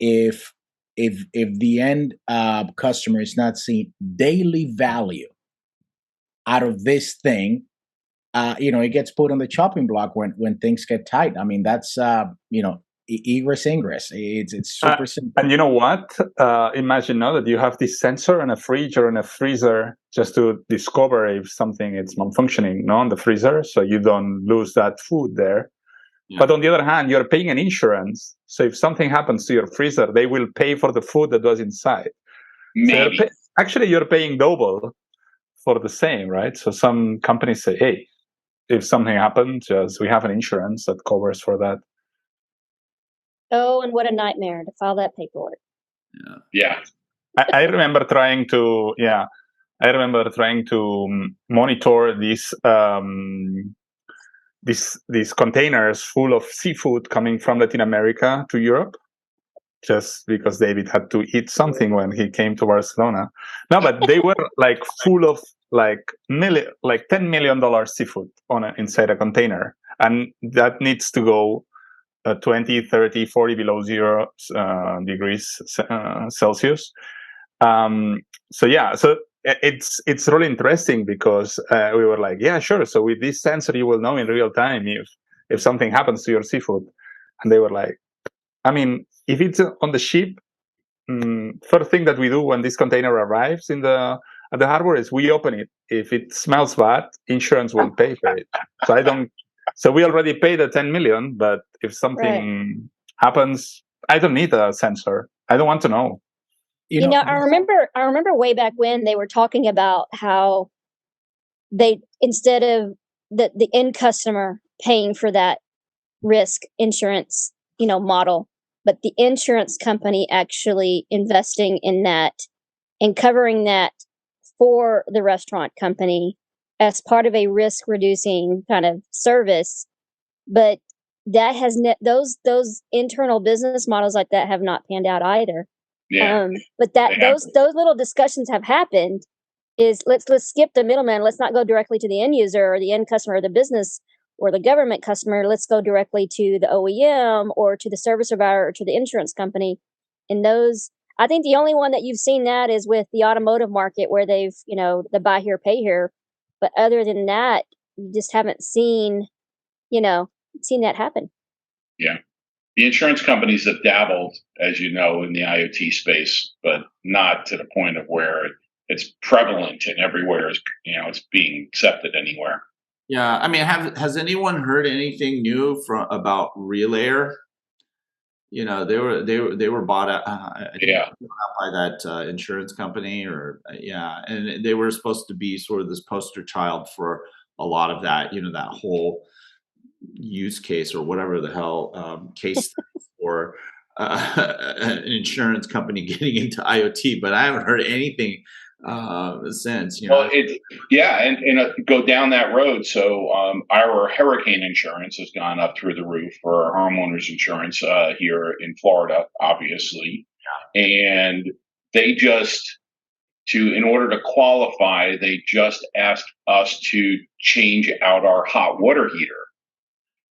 if the end customer is not seeing daily value out of this thing, it gets put on the chopping block when things get tight. I mean, that's egress ingress. It's super simple. And you know what? Imagine now that you have this sensor and a fridge or in a freezer just to discover if something is malfunctioning on the freezer, so you don't lose that food there. Yeah. But on the other hand, you're paying an insurance. So if something happens to your freezer, they will pay for the food that was inside. Maybe. So actually, you're paying double for the same, right? So some companies say, hey, if something happens, we have an insurance that covers for that. Oh, and what a nightmare to file that paperwork. Yeah. I remember trying to monitor these containers full of seafood coming from Latin America to Europe, just because David had to eat something when he came to Barcelona. No, but they were like full of $10 million seafood inside a container, and that needs to go 20, 30, 40 below 0 degrees Celsius. So it's really interesting because we were like, yeah, sure. So with this sensor, you will know in real time if something happens to your seafood. And they were like, I mean, if it's on the ship, first thing that we do when this container arrives at the harbor is we open it. If it smells bad, insurance will pay for it. So we already paid the 10 million, but if something happens, I don't need a sensor. I don't want to know. You know, I remember way back when they were talking about how they, instead of the end customer paying for that risk insurance, model, but the insurance company actually investing in that and covering that for the restaurant company as part of a risk reducing kind of service. But that has those internal business models like that have not panned out either. Yeah. But those little discussions have happened. Is let's skip the middleman. Let's not go directly to the end user or the end customer or the business or the government customer. Let's go directly to the OEM or to the service provider or to the insurance company. And those, I think the only one that you've seen that is with the automotive market where they've, the buy here, pay here. But other than that, you just haven't seen that happen. Yeah. The insurance companies have dabbled, as you know, in the IoT space, but not to the point of where it's prevalent and everywhere is, it's being accepted anywhere. Yeah, I mean, has anyone heard anything new about Relayer? They were bought out. I think Yeah. by that insurance company, and they were supposed to be sort of this poster child for a lot of that. That whole use case or whatever the hell case for an insurance company getting into IoT, but I haven't heard anything since. Well, and go down that road. So our hurricane insurance has gone up through the roof for our homeowners insurance here in Florida, obviously, and they in order to qualify, they just asked us to change out our hot water heater.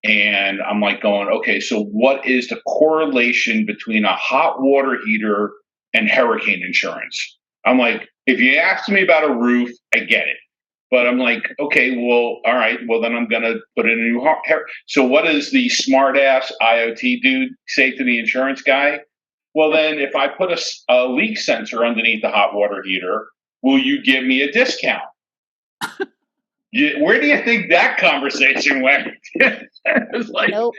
And I'm like going, okay, so what is the correlation between a hot water heater and hurricane insurance? I'm like, if you ask me about a roof, I get it. But I'm like, okay, well, all right, well, then I'm going to put in a new So what does the smart ass IoT dude say to the insurance guy? Well, then if I put a leak sensor underneath the hot water heater, will you give me a discount? Where do you think that conversation went? It was like, nope.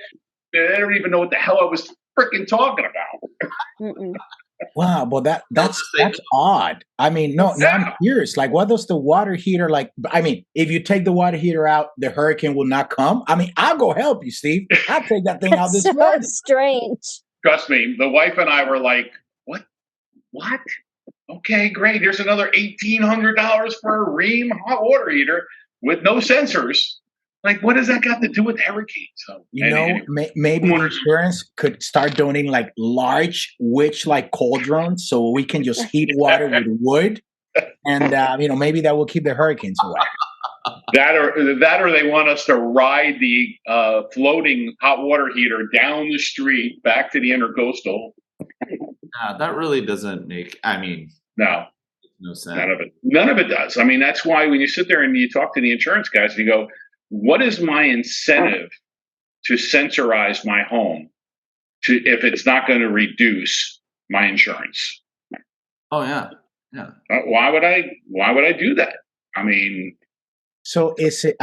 I don't even know what the hell I was freaking talking about. Mm-mm. Wow, but that's odd. I mean, no, I'm curious. Like, what does the water heater like? I mean, if you take the water heater out, the hurricane will not come. I mean, I'll go help you, Steve. I'll take that thing out this morning. Strange. Trust me, the wife and I were like, "What? Okay, great. Here's another $1,800 for a Rheem hot water heater with no sensors." Like, what does that got to do with hurricanes? So, maybe insurance could start donating like large witch-like cauldrons so we can just heat water with wood, and maybe that will keep the hurricanes away. That or they want us to ride the floating hot water heater down the street back to the intercoastal. That really doesn't make. I mean, no sense. None of it does. I mean, that's why when you sit there and you talk to the insurance guys and you go, what is my incentive to sensorize my home if it's not going to reduce my insurance? Oh yeah. Why would I do that? I mean, so this is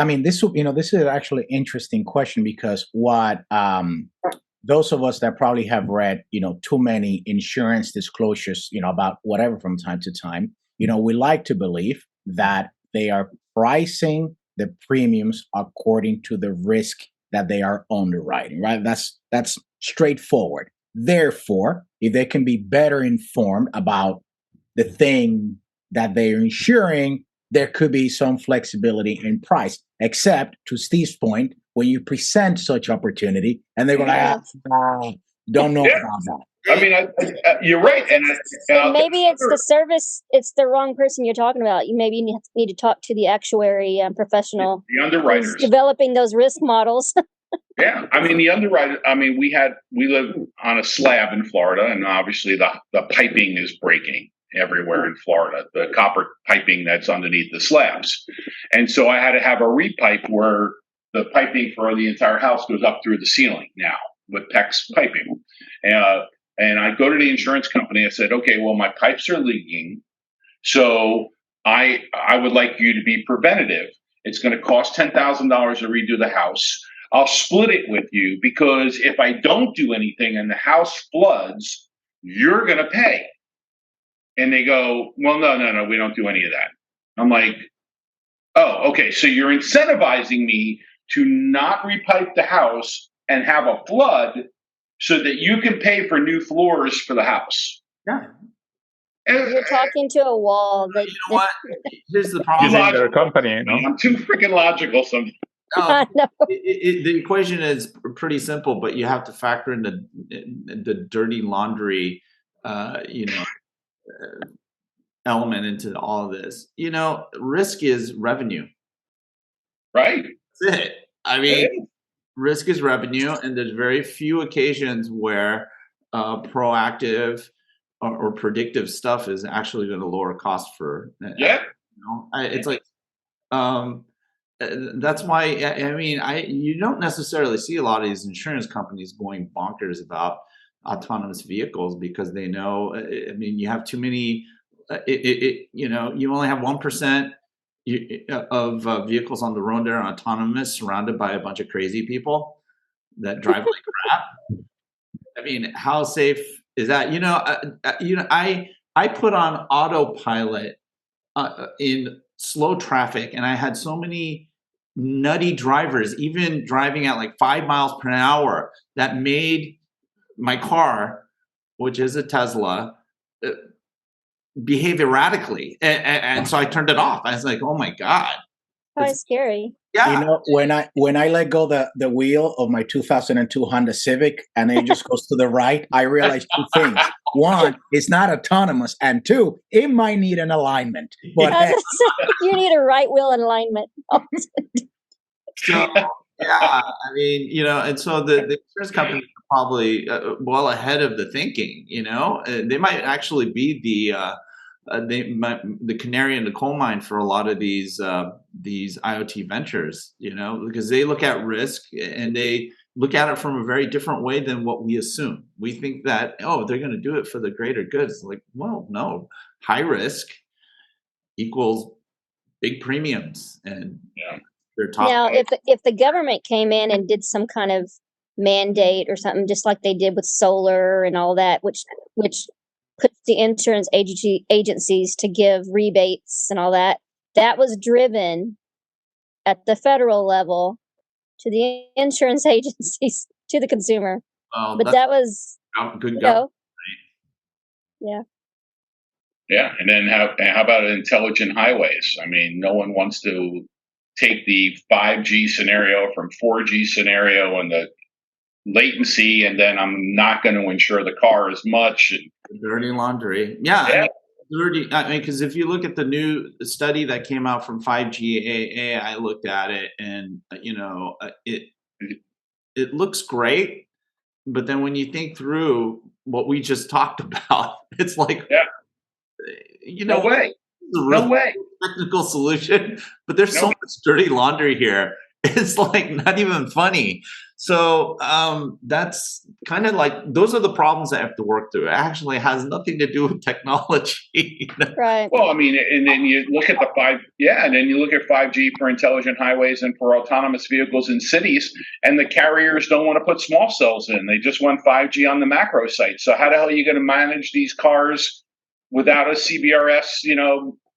actually an interesting question because what those of us that probably have read too many insurance disclosures about whatever from time to time, we like to believe that they are pricing the premiums according to the risk that they are underwriting, right? That's straightforward. Therefore, if they can be better informed about the thing that they're insuring, there could be some flexibility in price. Except, to Steve's point, when you present such opportunity, and they're going don't know about that. I mean, you're right, and maybe it's the service. It's the wrong person you're talking about. You maybe need to talk to the actuary professional, the underwriters developing those risk models. Yeah, I mean the underwriter. I mean we live on a slab in Florida, and obviously the piping is breaking, everywhere in Florida, the copper piping that's underneath the slabs. And so I had to have a repipe where the piping for the entire house goes up through the ceiling now with PEX piping. And I go to the insurance company. I said, okay, well, my pipes are leaking. So I would like you to be preventative. It's going to cost $10,000 to redo the house. I'll split it with you because if I don't do anything and the house floods, you're going to pay. And they go, well, no, we don't do any of that. I'm like, oh, okay. So you're incentivizing me to not repipe the house and have a flood so that you can pay for new floors for the house. Yeah. You're talking to a wall. You know what? Here's the problem. Using their company, I'm too freaking logical sometimes. The equation is pretty simple, but you have to factor in the dirty laundry, element into all of this. Risk is revenue. Right. That's it. I mean, risk is revenue, and there's very few occasions where proactive or predictive stuff is actually going to lower cost for. It's like. That's why you don't necessarily see a lot of these insurance companies going bonkers about autonomous vehicles because they know. You have too many. You only have 1% of vehicles on the road that are autonomous, surrounded by a bunch of crazy people that drive like crap. How safe is that? I put on autopilot in slow traffic, and I had so many nutty drivers, even driving at like 5 miles per hour, that made my car, which is a Tesla, behave erratically. And so I turned it off. I was like, oh my God. That's scary. Yeah. When I let go the wheel of my 2002 Honda Civic and it just goes to the right, I realized two things. One, it's not autonomous, and two, it might need an alignment. But you need a right wheel alignment. So and so the insurance companies are probably well ahead of the thinking. They might actually be the canary in the coal mine for a lot of these IoT ventures, because they look at risk and they look at it from a very different way than what we assume. We think that, they're going to do it for the greater good. It's like, well, no, high risk equals big premiums, and they're top. Now, if the government came in and did some kind of mandate or something, just like they did with solar and all that, which puts the insurance agencies to give rebates and all that, that was driven at the federal level to the insurance agencies to the consumer. But that was good government. Yeah. Yeah, and then how about intelligent highways? No one wants to take the 5G scenario from 4G scenario and the latency, and then I'm not going to insure the car as much. Dirty laundry. Yeah. Dirty. Because if you look at the new study that came out from 5G AA, I looked at it, and it looks great, but then when you think through what we just talked about, it's like, no way. No way. Technical solution, but there's so much dirty laundry here. It's like not even funny. So that's kind of like, those are the problems I have to work through. It actually has nothing to do with technology. Right. Well, and then you look at and then you look at 5G for intelligent highways and for autonomous vehicles in cities, and the carriers don't want to put small cells in. They just want 5G on the macro site. So how the hell are you going to manage these cars without a CBRS,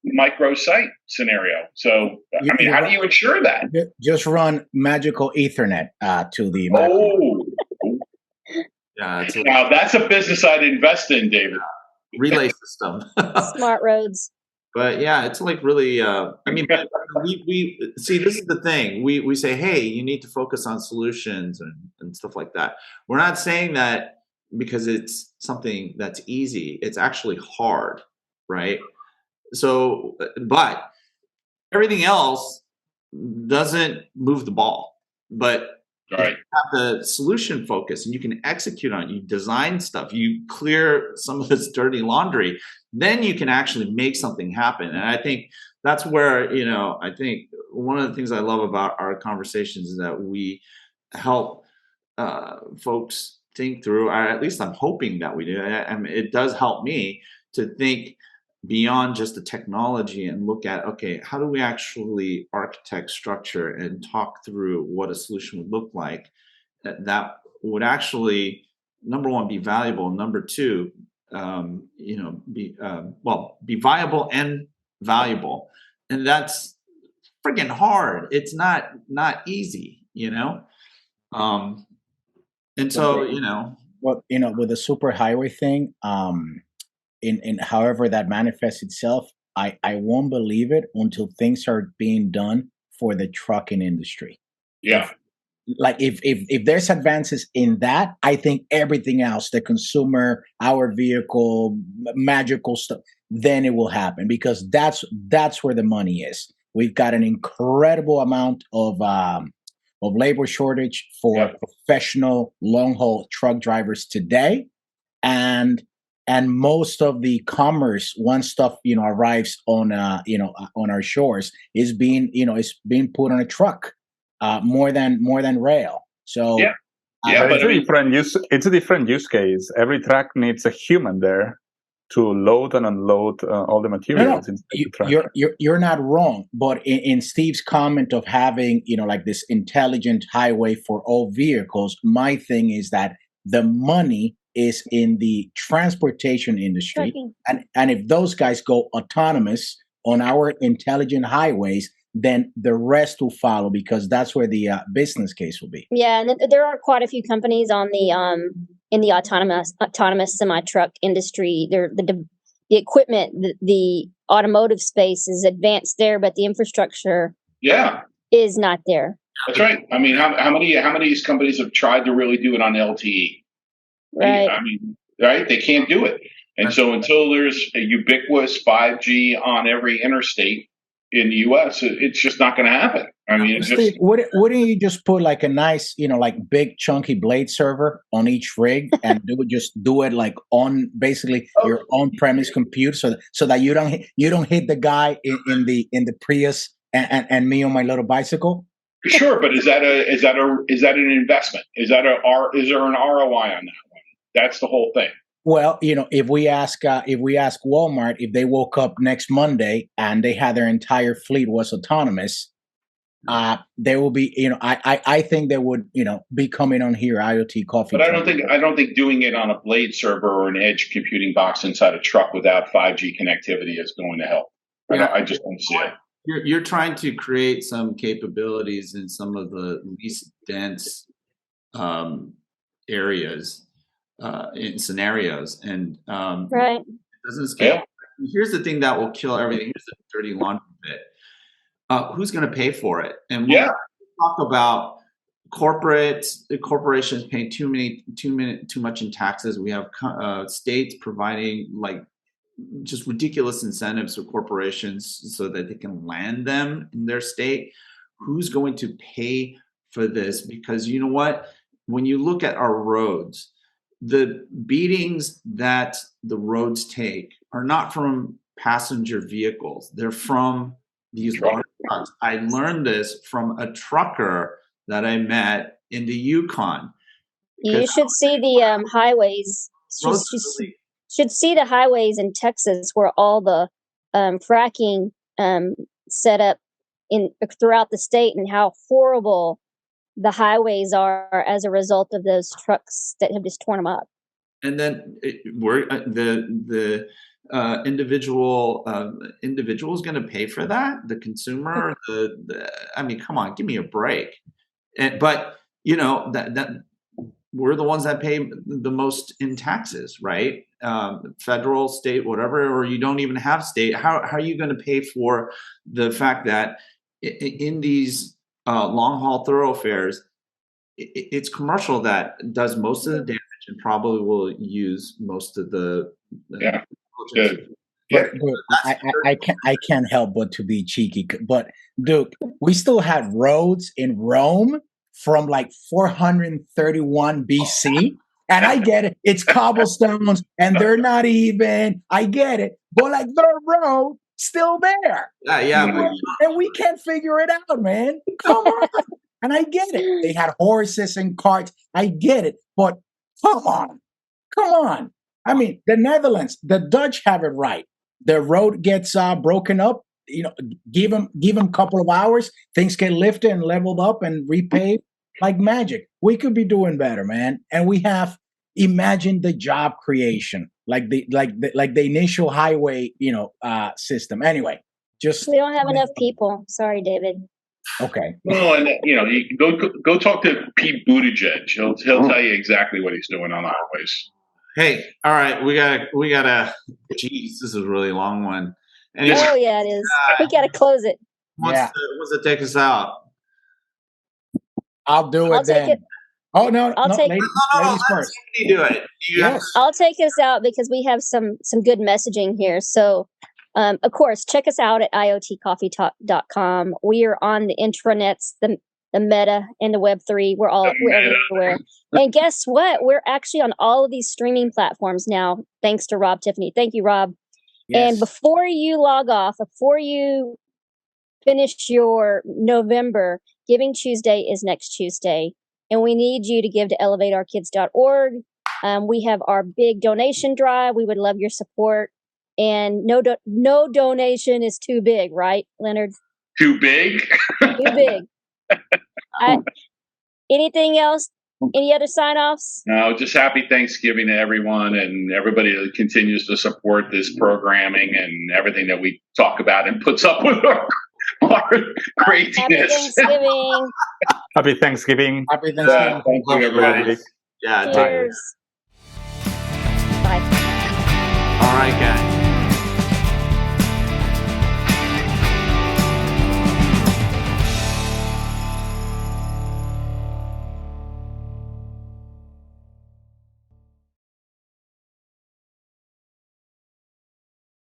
micro site scenario? So, how do you ensure that? Just run magical Ethernet to the. Now that's a business I'd invest in, David. Relay system. Smart roads. But yeah, it's like really. We see, this is the thing. We say, hey, you need to focus on solutions and stuff like that. We're not saying that because it's something that's easy. It's actually hard, right? So, but everything else doesn't move the ball. But Right. Have the solution focus and you can execute on it, you design stuff, you clear some of this dirty laundry, then you can actually make something happen. And I think that's where, I think one of the things I love about our conversations is that we help folks think through, or at least I'm hoping that we do. I mean, it does help me to think beyond just the technology and look at, okay, how do we actually architect structure and talk through what a solution would look like that would actually, number one, be valuable, number two, be viable and valuable. And that's freaking hard. It's not easy, and so, Well, with the superhighway thing, in however that manifests itself, I won't believe it until things are being done for the trucking industry. Yeah. If there's advances in that, I think everything else, the consumer, our vehicle, magical stuff, then it will happen, because that's where the money is. We've got an incredible amount of labor shortage for professional long haul truck drivers today, and most of the commerce, once stuff arrives on on our shores, is being put on a truck, more than rail. So but it's a different use case. Every truck needs a human there to load and unload all the materials. You're not wrong, but in Steve's comment of having like this intelligent highway for all vehicles, my thing is that the money is in the transportation industry, and if those guys go autonomous on our intelligent highways, then the rest will follow, because that's where the business case will be. Yeah, and there are quite a few companies on the in the autonomous semi-truck industry. The equipment, the automotive space is advanced there, but the infrastructure is not there. That's right. I mean, how many of these companies have tried to really do it on LTE? Right. I mean, right? They can't do it. And so until there's a ubiquitous 5G on every interstate in the U.S., it's just not going to happen. I mean, Steve, wouldn't you just put like a nice, like big chunky blade server on each rig and do it like on basically your on-premise computer, so that you don't hit the guy in the Prius and me on my little bicycle? Sure, but is that an investment? Is there an ROI on that one? That's the whole thing. Well, if we ask Walmart, if they woke up next Monday and they had their entire fleet was autonomous, they will be, I think they would, be coming on here, IoT Coffee But Talk. I don't think doing it on a blade server or an edge computing box inside a truck without 5G connectivity is going to help. I just don't see it. You're trying to create some capabilities in some of the least dense areas in scenarios, and right. It doesn't scale. Yeah. Here's the thing that will kill everything. Here's the dirty laundry bit. Who's going to pay for it? And when we talk about corporations paying too much in taxes. We have states providing like just ridiculous incentives for corporations so that they can land them in their state. Who's going to pay for this? Because you know what? When you look at our roads, the beatings that the roads take are not from passenger vehicles. They're from these large trucks. I learned this from a trucker that I met in the Yukon. You should see the highways. Should see the highways in Texas where all the fracking set up throughout the state, and how horrible the highways are as a result of those trucks that have just torn them up. And then the individual is going to pay for that. The consumer, I mean, come on, give me a break. But you know that we're the ones that pay the most in taxes, right? Federal, state, whatever, or you don't even have state. How are you going to pay for the fact that in these long haul thoroughfares, it's commercial that does most of the damage and probably will use most of the But I can't help but to be cheeky. But Duke, we still had roads in Rome from like 431 BC. And I get it. It's cobblestones and they're not even. I get it. But like the road still there. Yeah. And we can't figure it out, man. Come on. And I get it. They had horses and carts. I get it. But come on. Come on. I mean, the Netherlands, the Dutch have it right. The road gets broken up. Give them a couple of hours. Things get lifted and leveled up and repaved like magic. We could be doing better, man. And we have imagined the job creation, like the initial highway, system. Anyway, we don't have enough people. Sorry, David. Okay. Well, and you go talk to Pete Buttigieg. He'll tell you exactly what he's doing on the highways. Hey, all right, we gotta. Geez, this is a really long one. Anyway, oh yeah, it is. We gotta close it. Wants to take us out? I'll do it then. Take it. Oh no, ladies first. You do it. Yes. I'll take us out because we have some good messaging here. So, of course, check us out at iotcoffeetalk.com. We are on the intranets, the Meta, and the Web3. We're everywhere. And guess what? We're actually on all of these streaming platforms now, thanks to Rob Tiffany. Thank you, Rob. Yes. And before you log off, before you finish your November, Giving Tuesday is next Tuesday. And we need you to give to elevateourkids.org. We have our big donation drive. We would love your support. And no donation is too big, right, Leonard? Too big? Too big. Anything else? Any other sign-offs? No, just happy Thanksgiving to everyone and everybody that continues to support this programming and everything that we talk about and puts up with our craziness. Happy Thanksgiving. Happy Thanksgiving. Happy Thanksgiving. Thank you, everybody. Yeah. Cheers. Bye. All right, guys.